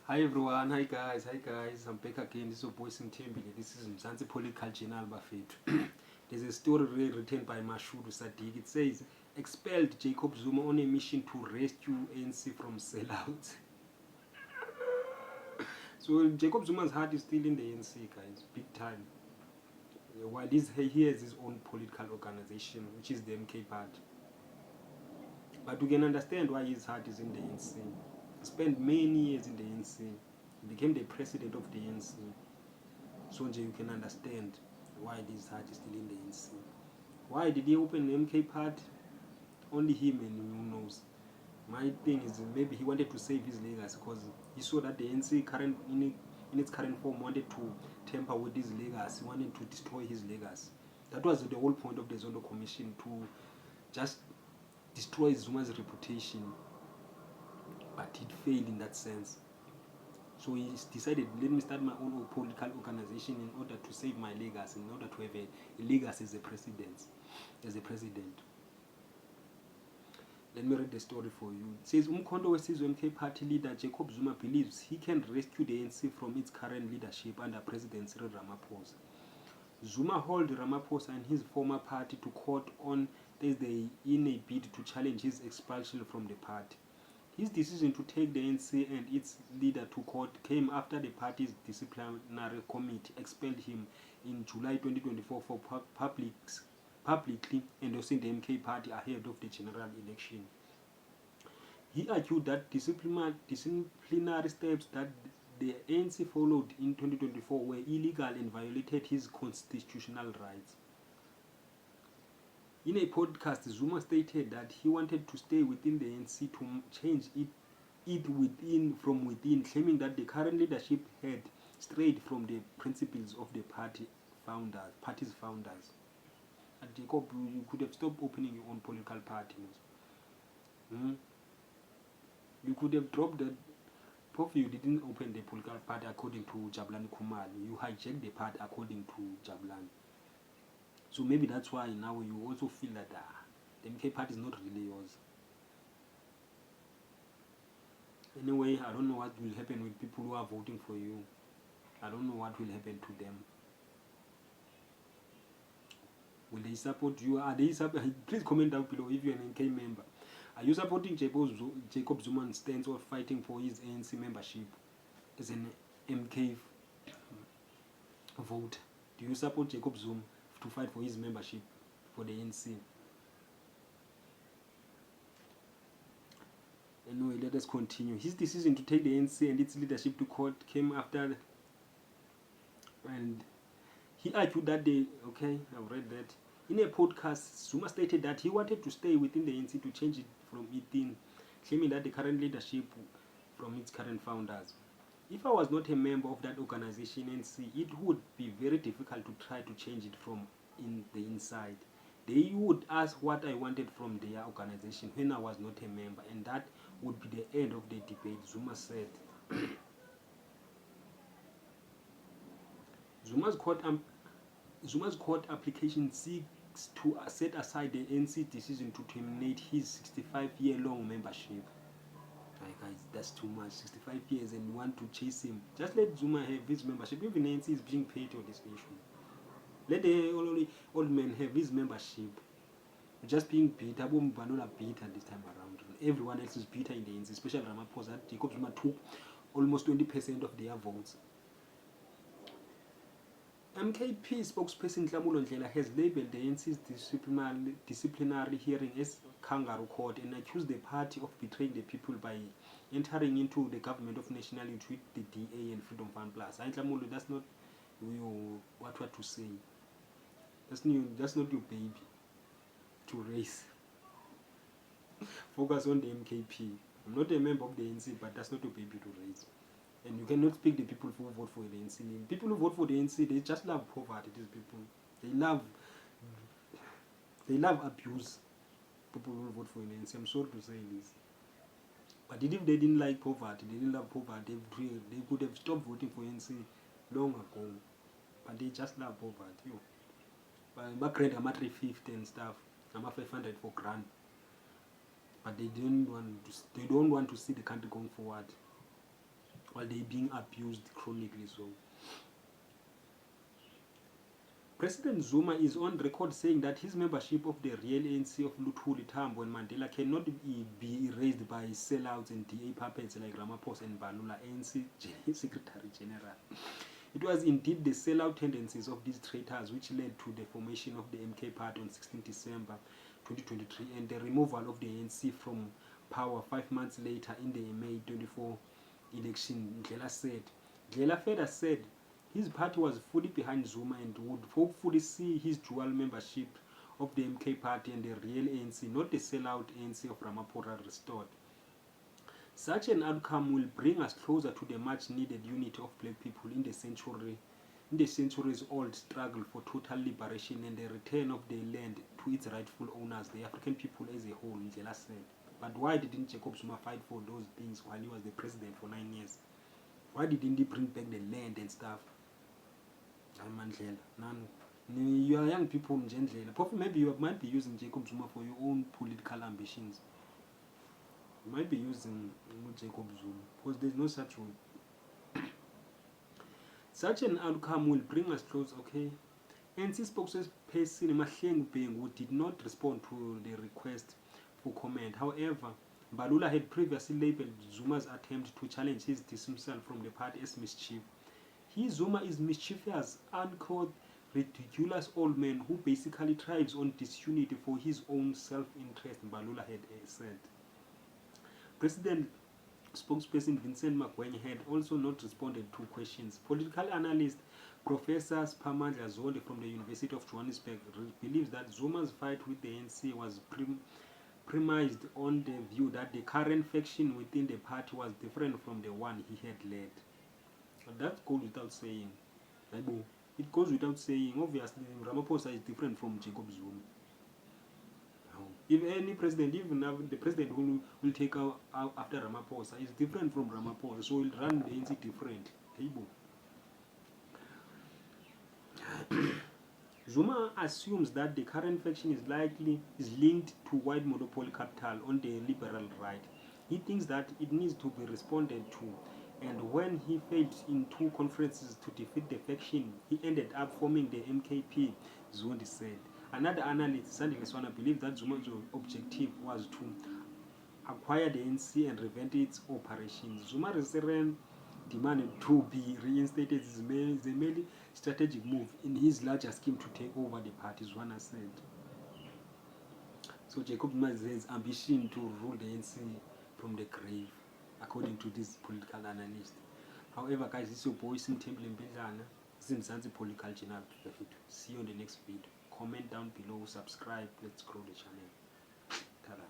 Hi everyone, hi guys, I'm back again. This is your boy Sintembile. This is Mzansi Political Journal Bafethu. There's a story written by Mashudu Sadiq. It says, Expelled Jacob Zuma on a mission to rescue ANC from sellouts. So Jacob Zuma's heart is still in the ANC, guys, big time. While he has his own political organization, which is the MK Party. But we can understand why his heart is in the ANC. He spent many years in the ANC. He became the president of the ANC. So you can understand why this heart is still in the ANC. Why did he open the MK Party? Only him and who knows. My thing is maybe he wanted to save his legacy because he saw that the ANC in its current form wanted to tamper with his legacy, wanted to destroy his legacy. That was the whole point of the Zondo Commission, to just destroy Zuma's reputation. But it failed in that sense. So he decided, let me start my own political organization in order to save my legacy, in order to have a legacy as a president. Let me read the story for you. It says, Umkhonto wesizwe MK Party leader Jacob Zuma believes he can rescue the ANC from its current leadership under President Cyril Ramaphosa. Zuma hauled Ramaphosa and his former party to court on Thursday in a bid to challenge his expulsion from the party. His decision to take the ANC and its leader to court came after the party's disciplinary committee expelled him in July 2024 for publicly endorsing the MK Party ahead of the general election. He argued that disciplinary steps that the ANC followed in 2024 were illegal and violated his constitutional rights. In a podcast, Zuma stated that he wanted to stay within the ANC to change it from within, claiming that the current leadership had strayed from the principles of the party's founders. And Jacob, you could have stopped opening your own political party. You could have dropped that. Probably you didn't open the political party according to Jabulani Khumalo. You hijacked the party according to Jabulani. So maybe that's why now you also feel that the MK Party is not really yours. Anyway, I don't know what will happen with people who are voting for you. I don't know what will happen to them. Will they support you? Please comment down below if you're an MK member. Are you supporting Jacob Zuma's stance of fighting for his ANC membership as an MK voter? Do you support Jacob Zuma to fight for his membership for the ANC? Anyway, let us continue. His decision to take the ANC and its leadership to court came after, and he argued that I've read that. In a podcast, Zuma stated that he wanted to stay within the ANC to change it from within, claiming that the current leadership from its current founders. If I was not a member of that organization, ANC, it would be very difficult to try to change it from the inside. They would ask what I wanted from their organization when I was not a member, and that would be the end of the debate, Zuma said. Zuma's court application seeks to set aside the ANC decision to terminate his 65-year-long membership. Guys, that's too much. 65 years and you want to chase him. Just let Zuma have his membership. Even ANC is being paid on this issue. Let the old man have his membership. Just being bitter. Banola bitter this time around. Everyone else is bitter in the ANC, especially Ramaphosa. Jacob Zuma took almost 20% of their votes. MKP spokesperson Tlamulo Ndlela has labeled the ANC's disciplinary hearing as kangaroo court and accused the party of betraying the people by entering into the government of national unity with the DA and Freedom Fund Plus. Tlamulo, that's not what to say. That's not your baby to raise. Focus on the MKP. I'm not a member of the ANC, but that's not your baby to raise. And you cannot speak the people who vote for the ANC. People who vote for the ANC, they just love poverty. These people, they love abuse. People who vote for the ANC. I'm sorry to say this, but if they didn't like poverty, they didn't love poverty, they could have stopped voting for ANC long ago. But they just love poverty. But grade I'm 350 and stuff. I'm 500 for grant. But they don't want to see the country going forward. while they're being abused chronically. So President Zuma is on record saying that his membership of the real ANC of Luthuli, Tambo and Mandela cannot be erased by sellouts and DA puppets like Ramaphosa and Balula, ANC Secretary General. It was indeed the sellout tendencies of these traitors which led to the formation of the MK Party on 16 December 2023 and the removal of the ANC from power 5 months later in the May 24 election, Ndlela said. Ndlela further said his party was fully behind Zuma and would hopefully see his dual membership of the MK Party and the real ANC, not the sellout ANC of Ramaphosa, restored. Such an outcome will bring us closer to the much-needed unity of black people in the centuries-old struggle for total liberation and the return of the land to its rightful owners, the African people as a whole, Ndlela said. But why didn't Jacob Zuma fight for those things while he was the president for 9 years? Why didn't he bring back the land and stuff? You are young people, maybe you might be using Jacob Zuma for your own political ambitions. You might be using Jacob Zuma because there's no such one. Such an outcome will bring us close, okay? ANC spokesperson Mahleng Beng, who did not respond to the request for comment. However, Balula had previously labeled Zuma's attempt to challenge his dismissal from the party as mischief. Zuma is mischievous, uncouth, ridiculous old man who basically thrives on disunity for his own self-interest, Balula had said. President spokesperson Vincent Magwenya had also not responded to questions. Political analyst Professor Spamandla Zondi from the University of Johannesburg believes that Zuma's fight with the ANC was premised on the view that the current faction within the party was different from the one he had led. But that goes without saying. It goes without saying. Obviously, Ramaphosa is different from Jacob Zuma. If any president, even the president who will take out after Ramaphosa, is different from Ramaphosa, so he'll run the ANC different. Zuma assumes that the current faction is linked to white monopoly capital on the liberal right. He thinks that it needs to be responded to, and when he failed in 2 conferences to defeat the faction, he ended up forming the MKP, Zondi said. Another analyst, Sandy Leswana, believes that Zuma's objective was to acquire the ANC and revert its operations. Zuma's recent demand to be reinstated is a merely strategic move in his larger scheme to take over the party, Zwana said. So Jacob Zuma has his ambition to rule the ANC from the grave, according to this political analyst. However, guys, this is your boy Simthembile Mbedlana. This is Mzansi Political Channel. See you on the next video. Comment down below, subscribe, let's grow the channel. Ta-da.